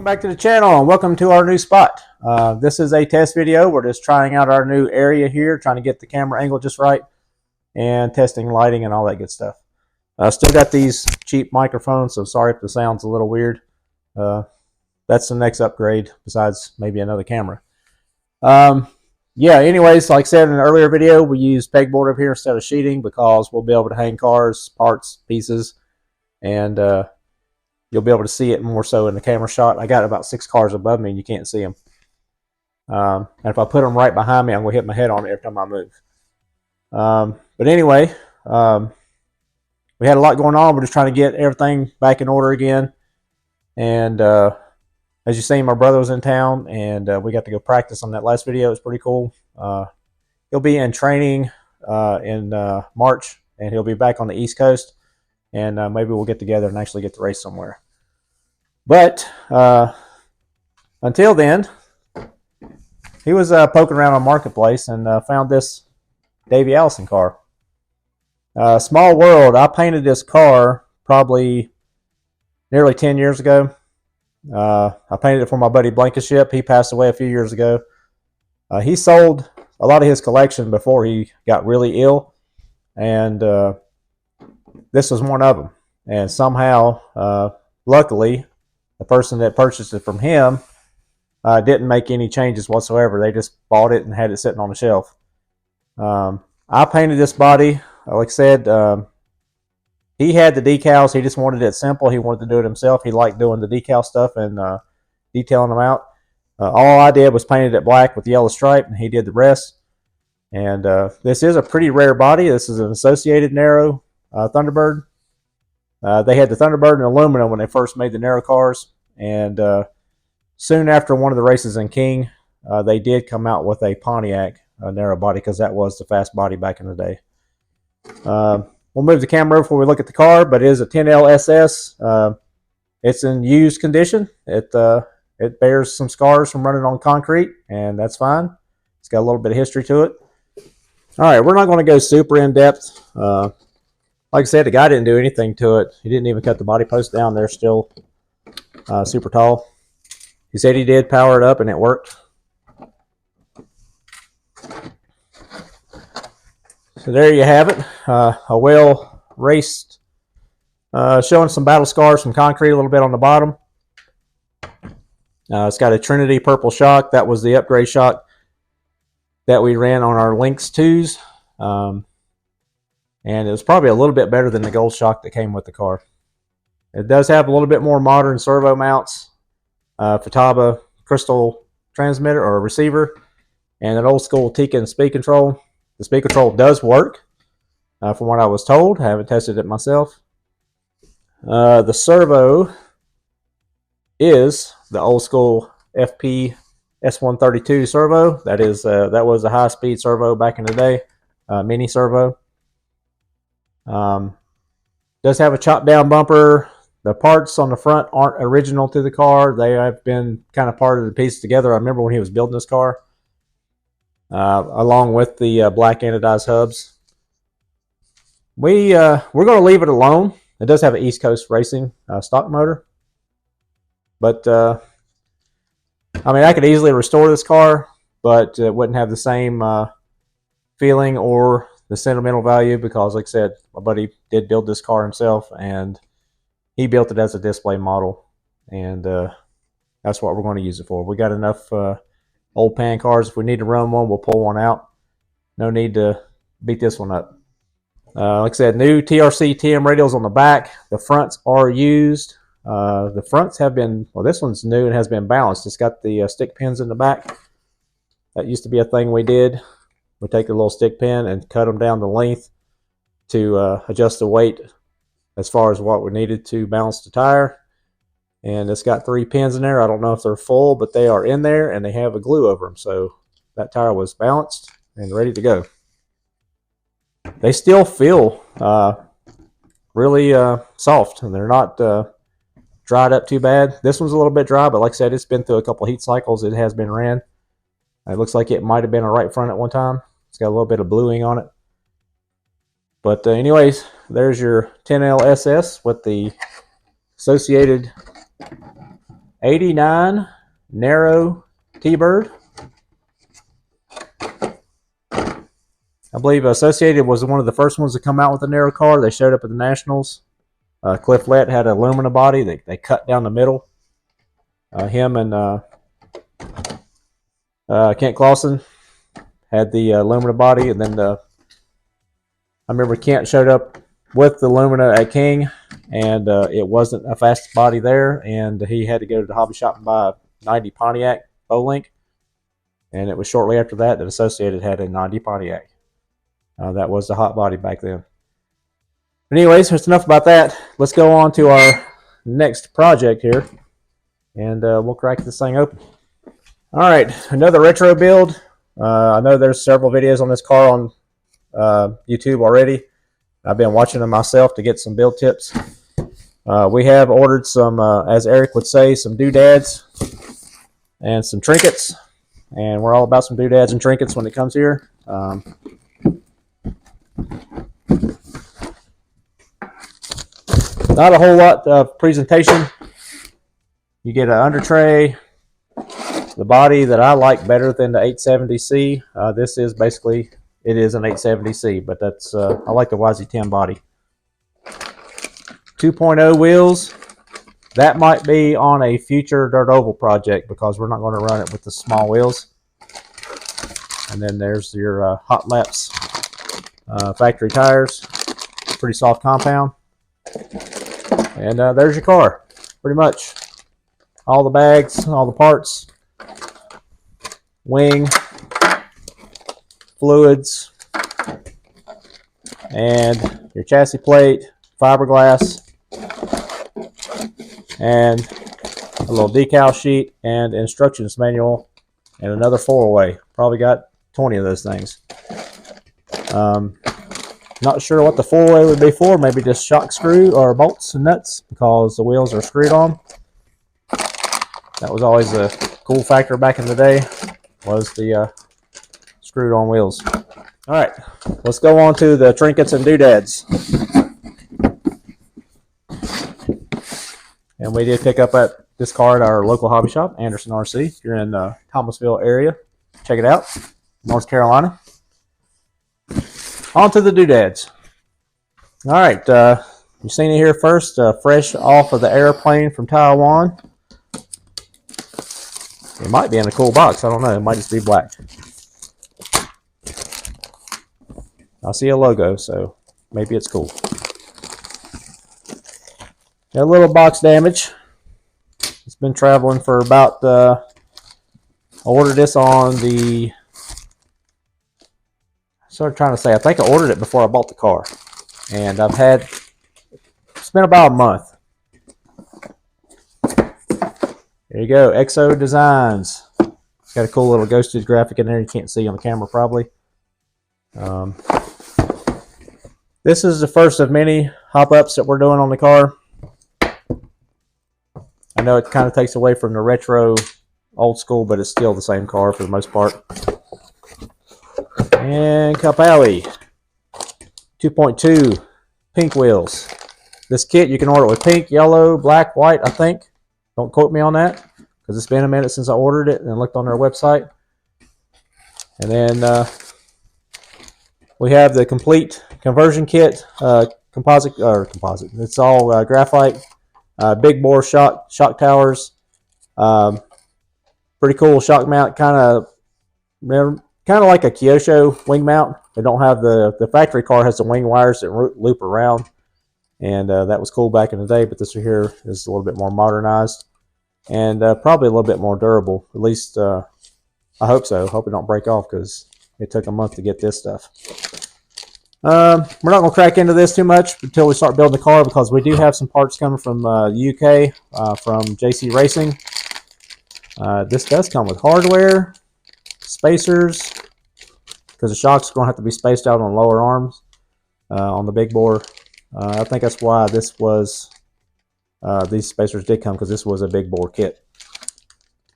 back to the channel and welcome to our new spot. This is a test video. We're just trying out our new area here, trying to get the camera angle just right and testing lighting and all that good stuff. Still got these cheap microphones, so sorry if the sound's a little weird. That's the next upgrade besides maybe another camera. Yeah, anyways, like I said in an earlier video, we use pegboard up here instead of sheeting because we'll be able to hang cars, parts, pieces, and you'll be able to see it more so in the camera shot. I got about 6 cars above me and you can't see them. And if I put them right behind me, I'm going to hit my head on it every time I move. But anyway, we had a lot going on. We're just trying to get everything back in order again. And as you see, my brother was in town and we got to go practice on that last video. It was pretty cool. He'll be in training in March, and he'll be back on the East Coast. And maybe we'll get together and actually get to race somewhere. But until then, he was poking around on Marketplace and found this Davey Allison car. Small world. I painted this car probably nearly 10 years ago. I painted it for my buddy Blankenship. He passed away a few years ago. He sold a lot of his collection before he got really ill. And this was one of them. And somehow, luckily, the person that purchased it from him didn't make any changes whatsoever. They just bought it and had it sitting on the shelf. I painted this body. Like I said, he had the decals. He just wanted it simple. He wanted to do it himself. He liked doing the decal stuff and detailing them out. All I did was painted it black with the yellow stripe, and he did the rest. And this is a pretty rare body. This is an Associated Narrow Thunderbird. They had the Thunderbird in aluminum when they first made the Narrow cars, and soon after one of the races in King, they did come out with a Pontiac narrow body because that was the fast body back in the day. We'll move the camera before we look at the car, but it is a 10L SS. It's in used condition. It bears some scars from running on concrete, and that's fine. It's got a little bit of history to it. All right, we're not going to go super in depth. Like I said, the guy didn't do anything to it. He didn't even cut the body post down. They're still super tall. He said he did power it up, and it worked. So there you have it. A well raced, showing some battle scars from concrete a little bit on the bottom. It's got a Trinity purple shock. That was the upgrade shock that we ran on our Lynx 2s. And it was probably a little bit better than the gold shock that came with the car. It does have a little bit more modern servo mounts, Futaba crystal transmitter or receiver, and an old school Tekin speed control. The speed control does work, from what I was told. I haven't tested it myself. The servo is the old school FP S132 servo. That was a high speed servo back in the day, mini servo. Does have a chopped down bumper. The parts on the front aren't original to the car. They have been kind of part of the piece together. I remember when he was building this car, along with the black anodized hubs. We're going to leave it alone. It does have an East Coast Racing stock motor, but I mean, I could easily restore this car, but it wouldn't have the same feeling or the sentimental value because, like I said, my buddy did build this car himself, and he built it as a display model, and that's what we're going to use it for. We got enough old pan cars. If we need to run one, we'll pull one out. No need to beat this one up. Like I said, new TRC TM radials on the back. The fronts are used. The fronts have been, well, this one's new and has been balanced. It's got the stick pins in the back. That used to be a thing we did. We take a little stick pin and cut them down the length to adjust the weight as far as what we needed to balance the tire. And it's got 3 pins in there. I don't know if they're full, but they are in there, and they have a glue over them. So that tire was balanced and ready to go. They still feel really soft, and they're not dried up too bad. This one's a little bit dry, but like I said, it's been through a couple heat cycles. It has been ran. It looks like it might have been a right front at one time. It's got a little bit of bluing on it. But anyways, there's your 10L SS with the Associated '89 narrow T-Bird. I believe Associated was one of the first ones to come out with a narrow car. They showed up at the Nationals. Cliff Lett had an aluminum body. They cut down the middle. Him and Kent Clausen had the aluminum body, and then I remember Kent showed up with the Lumina at King, and it wasn't a fast body there, and he had to go to the hobby shop and buy a 90 Pontiac Bowlink, and it was shortly after that that Associated had a 90 Pontiac. That was the hot body back then. But anyways, that's enough about that. Let's go on to our next project here, and we'll crack this thing open. All right, another retro build. I know there's several videos on this car on YouTube already. I've been watching them myself to get some build tips. We have ordered some, as Eric would say, some doodads and some trinkets. And we're all about some doodads and trinkets when it comes here. Not a whole lot of presentation. You get an under tray, the body that I like better than the 870C. This is basically, it is an 870C, but that's I like the YZ10 body. 2.0 wheels. That might be on a future dirt oval project because we're not going to run it with the small wheels. And then there's your Hot Laps factory tires. Pretty soft compound. And there's your car, pretty much. All the bags, all the parts, wing, fluids, and your chassis plate, fiberglass, and a little decal sheet and instructions manual, and another 4-way. Probably got 20 of those things. Not sure what the 4-way would be for. Maybe just shock screw or bolts and nuts because the wheels are screwed on. That was always a cool factor back in the day, was the screwed on wheels. All right, let's go on to the trinkets and doodads. And we did pick up at this car at our local hobby shop, Anderson RC. If you're in the Thomasville area, check it out, North Carolina. On to the doodads. All right, you've seen it here first, fresh off of the airplane from Taiwan. It might be in a cool box. I don't know. It might just be black. I see a logo, so maybe it's cool. Got a little box damage. It's been traveling for about, I ordered this on the, I think I ordered it before I bought the car. And it's been about a month. There you go, Exo Designs. It's got a cool little ghosted graphic in there you can't see on the camera probably. This is the first of many hop-ups that we're doing on the car. I know it kind of takes away from the retro old school, but it's still the same car for the most part. And Cup Alley 2.2 pink wheels. This kit you can order with pink, yellow, black, white, I think. Don't quote me on that because it's been a minute since I ordered it and looked on their website. And then we have the complete conversion kit, composite. It's all graphite, big bore shock towers, pretty cool shock mount, kind of like a Kyosho wing mount. They don't have the factory car has the wing wires that loop around. And that was cool back in the day, but this one here is a little bit more modernized and probably a little bit more durable. At least I hope so. Hope it don't break off because it took a month to get this stuff. We're not going to crack into this too much until we start building the car because we do have some parts coming from the UK from JC Racing. This does come with hardware, spacers, because the shocks are going to have to be spaced out on lower arms on the big bore. I think that's why this was, these spacers did come because this was a big bore kit.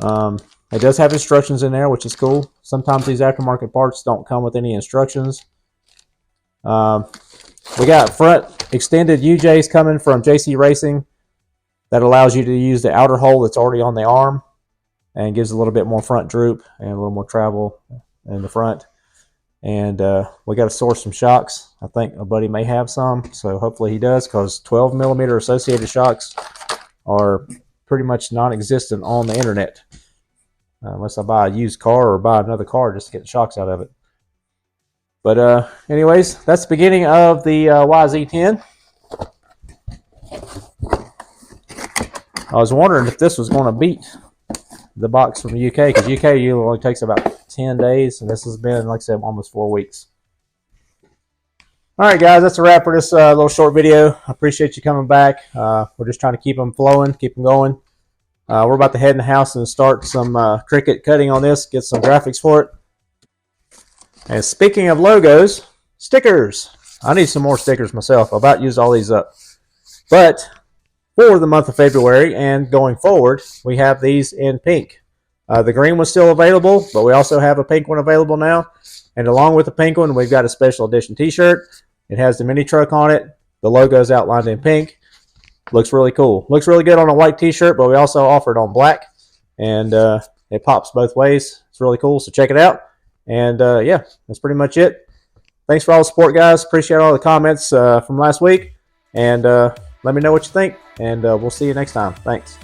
It does have instructions in there, which is cool. Sometimes these aftermarket parts don't come with any instructions. We got front extended UJs coming from JC Racing. That allows you to use the outer hole that's already on the arm and gives a little bit more front droop and a little more travel in the front. And we got to source some shocks. I think a buddy may have some, so hopefully he does, because 12mm Associated shocks are pretty much non-existent on the internet, unless I buy a used car or buy another car just to get the shocks out of it. But anyways, that's the beginning of the YZ10. I was wondering if this was going to beat the box from the UK, because UK usually only takes about 10 days, and this has been, like I said, almost 4 weeks. All right, guys, that's a wrap for this little short video. I appreciate you coming back. We're just trying to keep them flowing, keep them going. We're about to head in the house and start some Cricut cutting on this, get some graphics for it. And speaking of logos, stickers. I need some more stickers myself. I about used all these up. But for the month of February and going forward, we have these in pink. The green one's still available, but we also have a pink one available now. And along with the pink one, we've got a special edition t-shirt. It has the mini truck on it. The logo's outlined in pink. Looks really cool. Looks really good on a white t-shirt, but we also offer it on black. And it pops both ways. It's really cool, so check it out. And yeah, that's pretty much it. Thanks for all the support, guys. Appreciate all the comments from last week. And let me know what you think, and we'll see you next time. Thanks.